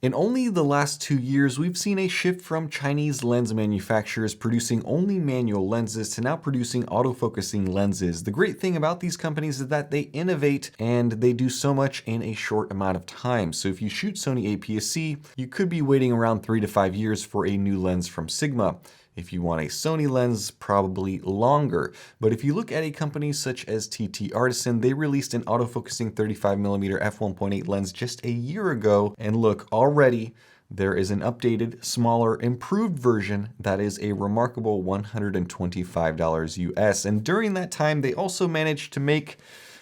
In only the last 2 years, we've seen a shift from Chinese lens manufacturers producing only manual lenses to now producing autofocusing lenses. The great thing about these companies is that they innovate and they do so much in a short amount of time. So if you shoot Sony APS-C, you could be waiting around 3 to 5 years for a new lens from Sigma. If you want a Sony lens, probably longer. But if you look at a company such as TT Artisan, they released an autofocusing 35mm f1.8 lens just a year ago, and look, already there is an updated, smaller, improved version that is a remarkable $125 US. And during that time, they also managed to make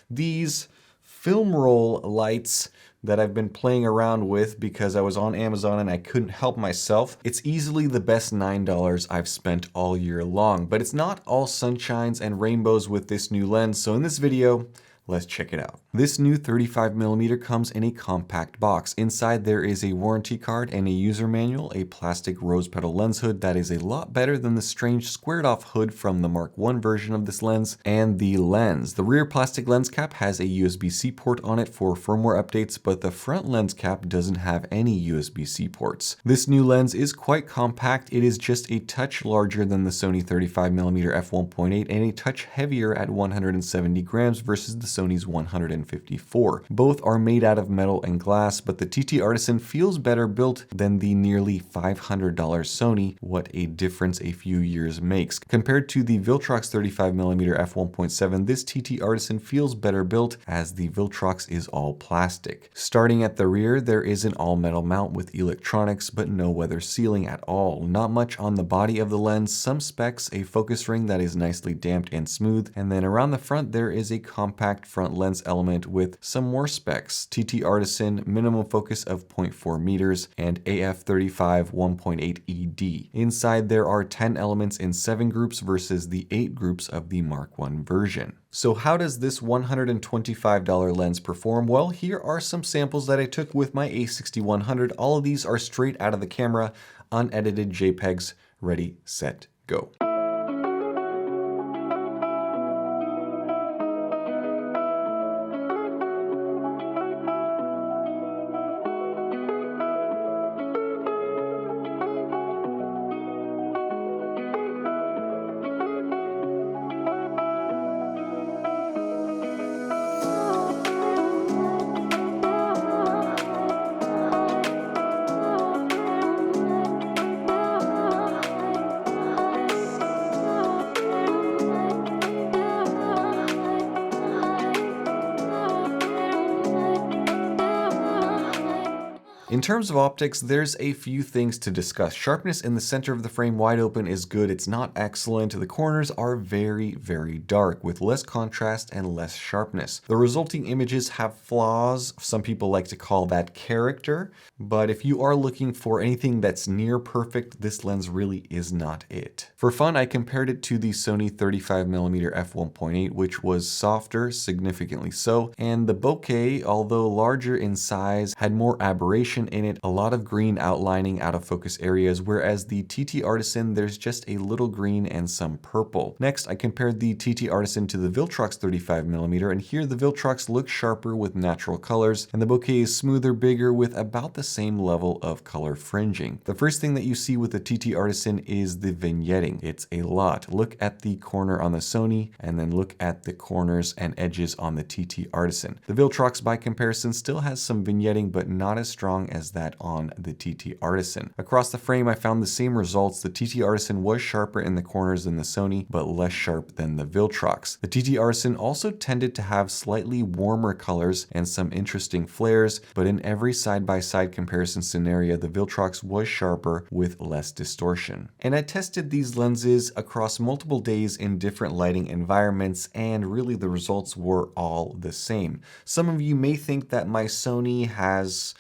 these film roll lights that I've been playing around with because I was on Amazon and I couldn't help myself. It's easily the best $9 I've spent all year long, but it's not all sunshines and rainbows with this new lens. So in this video, let's check it out. This new 35mm comes in a compact box. Inside there is a warranty card and a user manual, a plastic rose petal lens hood that is a lot better than the strange squared off hood from the Mark I version of this lens, and the lens. The rear plastic lens cap has a USB-C port on it for firmware updates, but the front lens cap doesn't have any USB-C ports. This new lens is quite compact. It is just a touch larger than the Sony 35mm f1.8 and a touch heavier at 170 grams versus the Sony's 154. Both are made out of metal and glass, but the TT Artisan feels better built than the nearly $500 Sony. What a difference a few years makes. Compared to the Viltrox 35mm f1.7, this TT Artisan feels better built as the Viltrox is all plastic. Starting at the rear, there is an all-metal mount with electronics, but no weather sealing at all. Not much on the body of the lens, some specs, a focus ring that is nicely damped and smooth, and then around the front there is a compact front lens element with some more specs. TT Artisan minimum focus of 0.4 meters and AF35 1.8 ED. Inside there are 10 elements in 7 groups versus the 8 groups of the Mark I version. So how does this $125 lens perform? Well, here are some samples that I took with my A6100. All of these are straight out of the camera, unedited JPEGs, ready, set, go. In terms of optics, there's a few things to discuss. Sharpness in the center of the frame wide open is good. It's not excellent. The corners are very, very dark with less contrast and less sharpness. The resulting images have flaws. Some people like to call that character, but if you are looking for anything that's near perfect, this lens really is not it. For fun, I compared it to the Sony 35mm f1.8, which was softer, significantly so, and the bokeh, although larger in size, had more aberration in it, a lot of green outlining out of focus areas, whereas the TT Artisan, there's just a little green and some purple. Next, I compared the TT Artisan to the Viltrox 35mm, and here the Viltrox looks sharper with natural colors, and the bokeh is smoother, bigger, with about the same level of color fringing. The first thing that you see with the TT Artisan is the vignetting. It's a lot. Look at the corner on the Sony, and then look at the corners and edges on the TT Artisan. The Viltrox, by comparison, still has some vignetting, but not as strong as that on the TT Artisan. Across the frame, I found the same results. The TT Artisan was sharper in the corners than the Sony, but less sharp than the Viltrox. The TT Artisan also tended to have slightly warmer colors and some interesting flares, but in every side-by-side comparison scenario, the Viltrox was sharper with less distortion. And I tested these lenses across multiple days in different lighting environments, and really the results were all the same. Some of you may think that my Sony has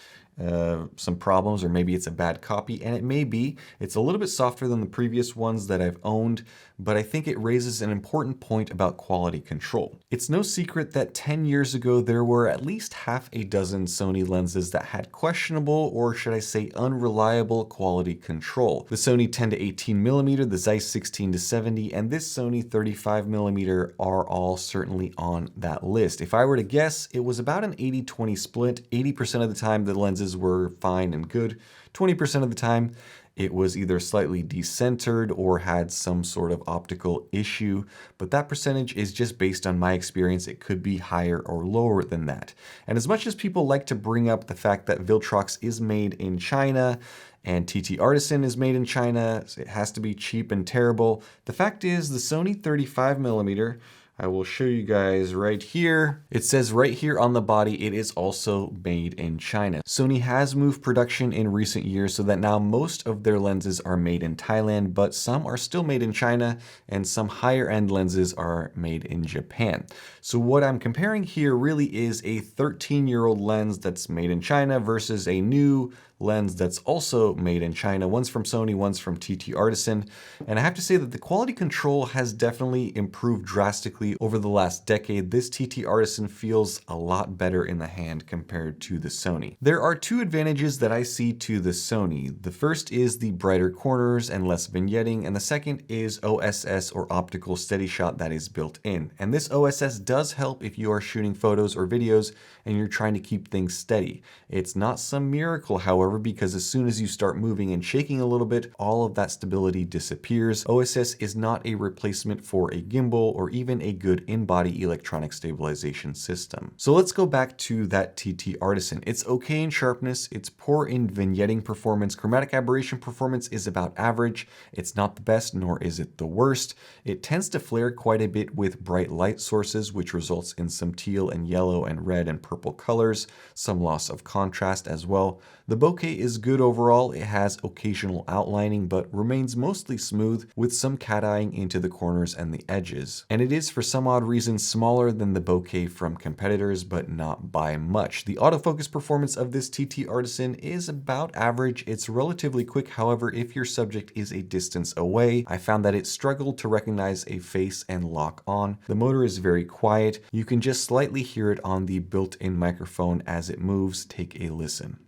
some problems, or maybe it's a bad copy, and it may be. It's a little bit softer than the previous ones that I've owned, but I think it raises an important point about quality control. It's no secret that 10 years ago there were at least half a dozen Sony lenses that had questionable, or should I say unreliable, quality control. The Sony 10 to 18mm, the Zeiss 16 to 70, and this Sony 35mm are all certainly on that list. If I were to guess, it was about an 80-20 split. 80% of the time the lenses lenses were fine and good. 20% of the time, it was either slightly decentered or had some sort of optical issue, but that percentage is just based on my experience. It could be higher or lower than that. And as much as people like to bring up the fact that Viltrox is made in China and TT Artisan is made in China, so it has to be cheap and terrible, the fact is the Sony 35mm, I will show you guys right here. It says right here on the body, it is also made in China. Sony has moved production in recent years so that now most of their lenses are made in Thailand, but some are still made in China and some higher end lenses are made in Japan. So what I'm comparing here really is a 13-year-old lens that's made in China versus a new lens that's also made in China. One's from Sony, one's from TT Artisan. And I have to say that the quality control has definitely improved drastically over the last decade. This TT Artisan feels a lot better in the hand compared to the Sony. There are two advantages that I see to the Sony. The first is the brighter corners and less vignetting, and the second is OSS or optical steady shot that is built in. And this OSS does help if you are shooting photos or videos and you're trying to keep things steady. It's not some miracle, however, because as soon as you start moving and shaking a little bit, all of that stability disappears. OSS is not a replacement for a gimbal or even a good in-body electronic stabilization system. So let's go back to that TT Artisan. It's okay in sharpness, it's poor in vignetting performance, chromatic aberration performance is about average, it's not the best nor is it the worst. It tends to flare quite a bit with bright light sources, which results in some teal and yellow and red and purple colors, some loss of contrast as well. The bokeh is good overall. It has occasional outlining, but remains mostly smooth with some cat-eyeing into the corners and the edges. And it is, for some odd reason, smaller than the bokeh from competitors, but not by much. The autofocus performance of this TT Artisan is about average. It's relatively quick. However, if your subject is a distance away, I found that it struggled to recognize a face and lock on. The motor is very quiet. You can just slightly hear it on the built-in microphone as it moves. Take a listen.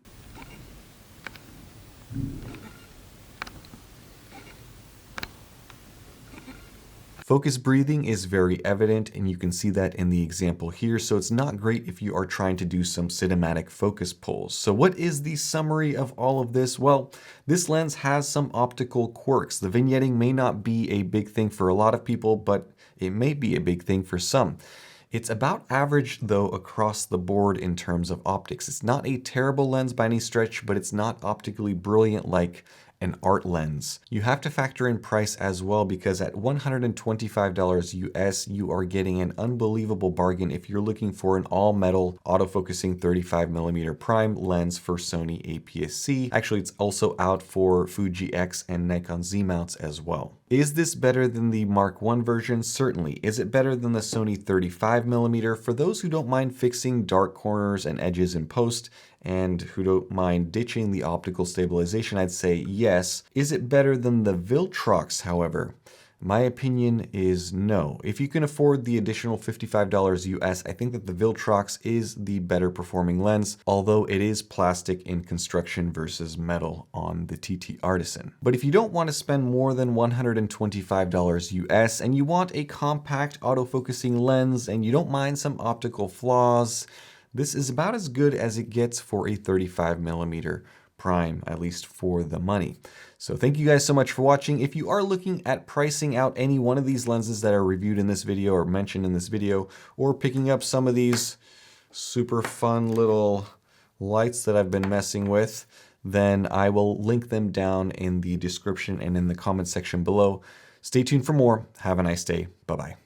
Focus breathing is very evident, and you can see that in the example here, so it's not great if you are trying to do some cinematic focus pulls. So what is the summary of all of this? Well, this lens has some optical quirks. The vignetting may not be a big thing for a lot of people, but it may be a big thing for some. It's about average though across the board in terms of optics. It's not a terrible lens by any stretch, but it's not optically brilliant like an art lens. You have to factor in price as well, because at $125 US, you are getting an unbelievable bargain if you're looking for an all-metal autofocusing 35mm prime lens for Sony APS-C. Actually, it's also out for Fuji X and Nikon Z mounts as well. Is this better than the Mark I version? Certainly. Is it better than the Sony 35mm? For those who don't mind fixing dark corners and edges in post, and who don't mind ditching the optical stabilization, I'd say yes. Is it better than the Viltrox, however? My opinion is no. If you can afford the additional $55 US, I think that the Viltrox is the better performing lens, although it is plastic in construction versus metal on the TT Artisan. But if you don't want to spend more than $125 US and you want a compact autofocusing lens and you don't mind some optical flaws, this is about as good as it gets for a 35mm prime, at least for the money. So thank you guys so much for watching. If you are looking at pricing out any one of these lenses that are reviewed in this video or mentioned in this video, or picking up some of these super fun little lights that I've been messing with, then I will link them down in the description and in the comment section below. Stay tuned for more. Have a nice day. Bye-bye.